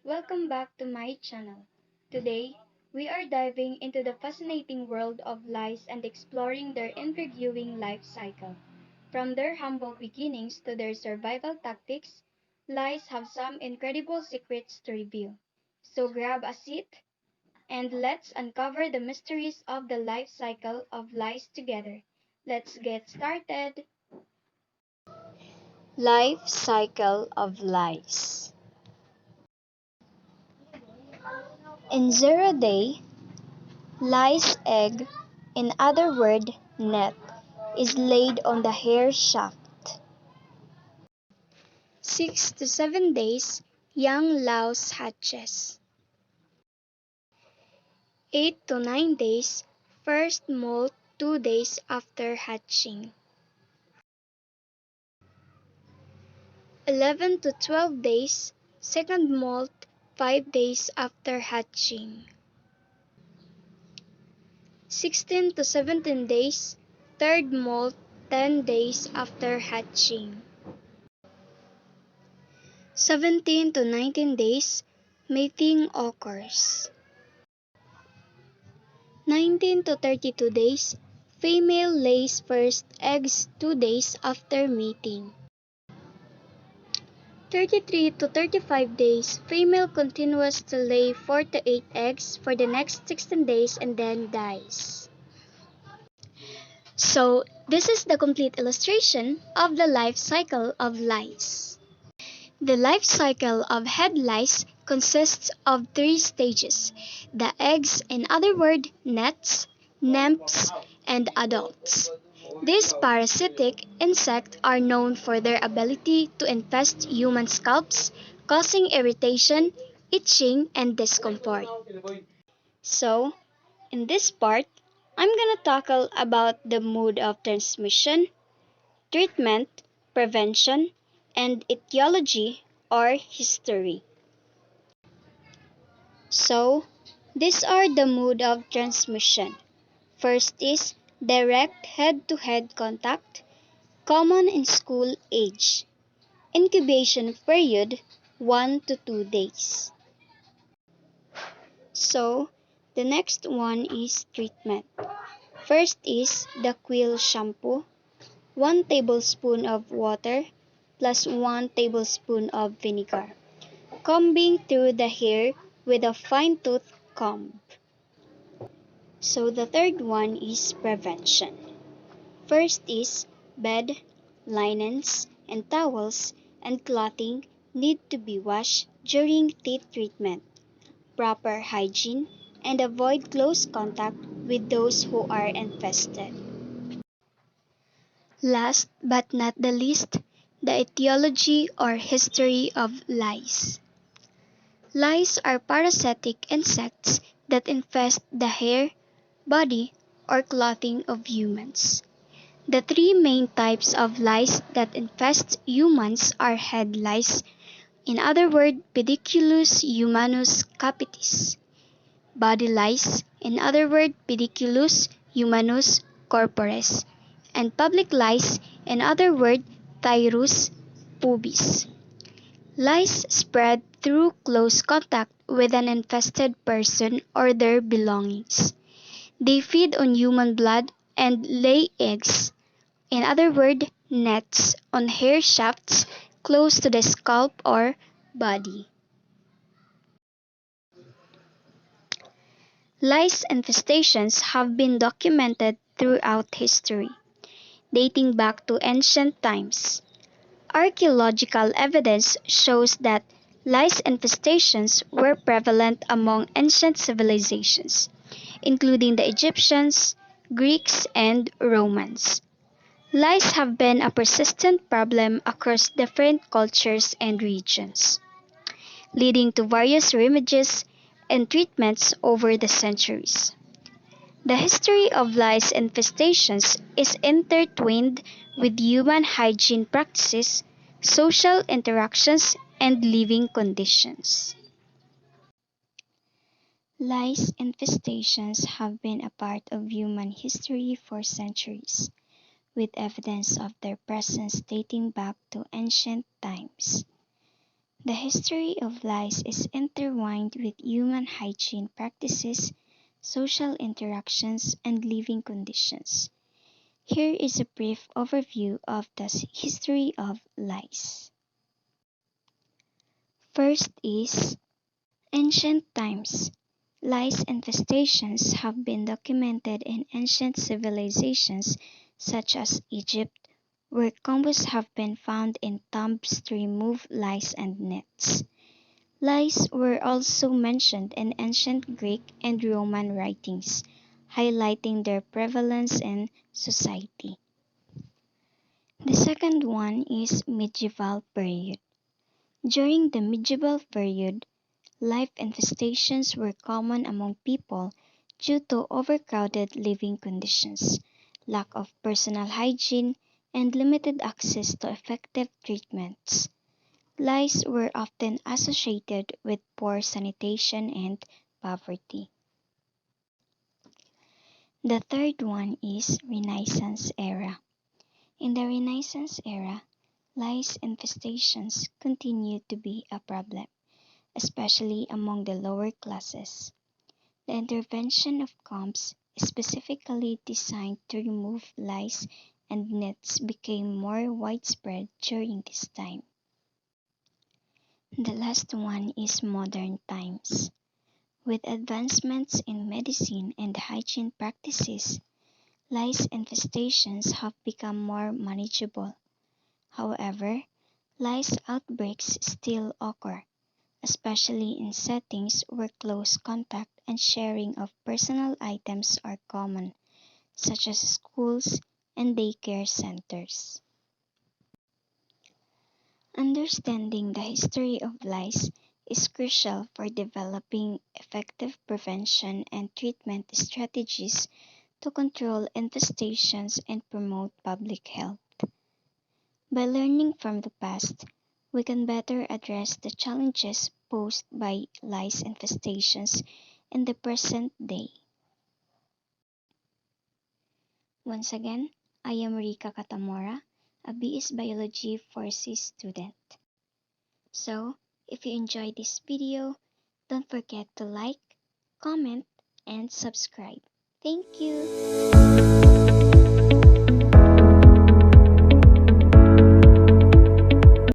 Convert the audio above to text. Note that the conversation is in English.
Welcome back to my channel. Today, we are diving into the fascinating world of lice and exploring their intriguing life cycle. From their humble beginnings to their survival tactics, lice have some incredible secrets to reveal. So grab a seat and let's uncover the mysteries of the life cycle of lice together. Let's get started. Life cycle of lice. In 0 day, lice egg, in other word net, is laid on the hair shaft. 6 to 7 days, young louse hatches. 8 to 9 days, first molt 2 days after hatching. 11 to 12 days, second molt 5 days after hatching. 16 to 17 days, third molt 10 days after hatching. 17 to 19 days, mating occurs. 19 to 32 days, female lays first eggs 2 days after mating. 33 to 35 days, female continues to lay 4 to 8 eggs for the next 16 days and then dies. So, this is the complete illustration of the life cycle of lice. The life cycle of head lice consists of 3 stages: the eggs, in other words, nets, nymphs, and adults. These parasitic insects are known for their ability to infest human scalps, causing irritation, itching, and discomfort. So, in this part, I'm gonna tackle about the mode of transmission, treatment, prevention, and etiology or history. So, these are the mode of transmission. First is direct head-to-head contact, common in school age. Incubation period 1 to 2 days. So, the next one is treatment. First is the quill shampoo, 1 tablespoon of water plus 1 tablespoon of vinegar. Combing through the hair with a fine-tooth comb. So the third one is prevention. First is bed, linens, and towels and clothing need to be washed during teeth treatment. Proper hygiene and avoid close contact with those who are infested. Last but not the least, the etiology or history of lice. Lice are parasitic insects that infest the hair, body, or clothing of humans. The 3 main types of lice that infest humans are head lice, in other words, Pediculus humanus capitis; body lice, in other words, Pediculus humanus corporis; and public lice, in other words, Thyrus pubis. Lice spread through close contact with an infested person or their belongings. They feed on human blood and lay eggs, in other words, nets, on hair shafts close to the scalp or body. Lice infestations have been documented throughout history, dating back to ancient times. Archaeological evidence shows that lice infestations were prevalent among ancient civilizations, including the Egyptians, Greeks, and Romans. Lice have been a persistent problem across different cultures and regions, leading to various remedies and treatments over the centuries. The history of lice infestations is intertwined with human hygiene practices, social interactions, and living conditions. Lice infestations have been a part of human history for centuries, with evidence of their presence dating back to ancient times. The history of lice is intertwined with human hygiene practices, social interactions, and living conditions. Here is a brief overview of the history of lice. First is ancient times. Lice infestations have been documented in ancient civilizations such as Egypt, where combs have been found in tombs to remove lice and nets. Lice were also mentioned in ancient Greek and Roman writings, highlighting their prevalence in society. The second one is medieval period. During the medieval period, lice infestations were common among people due to overcrowded living conditions, lack of personal hygiene, and limited access to effective treatments. Lice were often associated with poor sanitation and poverty. The third one is Renaissance era. In the Renaissance era, lice infestations continued to be a problem, especially among the lower classes. The intervention of combs, specifically designed to remove lice and nets, became more widespread during this time. The last one is modern times. With advancements in medicine and hygiene practices, lice infestations have become more manageable. However, lice outbreaks still occur, especially in settings where close contact and sharing of personal items are common, such as schools and daycare centers. Understanding the history of lice is crucial for developing effective prevention and treatment strategies to control infestations and promote public health. By learning from the past, we can better address the challenges posed by lice infestations in the present day. Once again, I am Rika Katamora, a BS Biology 4C student. So, if you enjoyed this video, don't forget to like, comment, and subscribe. Thank you!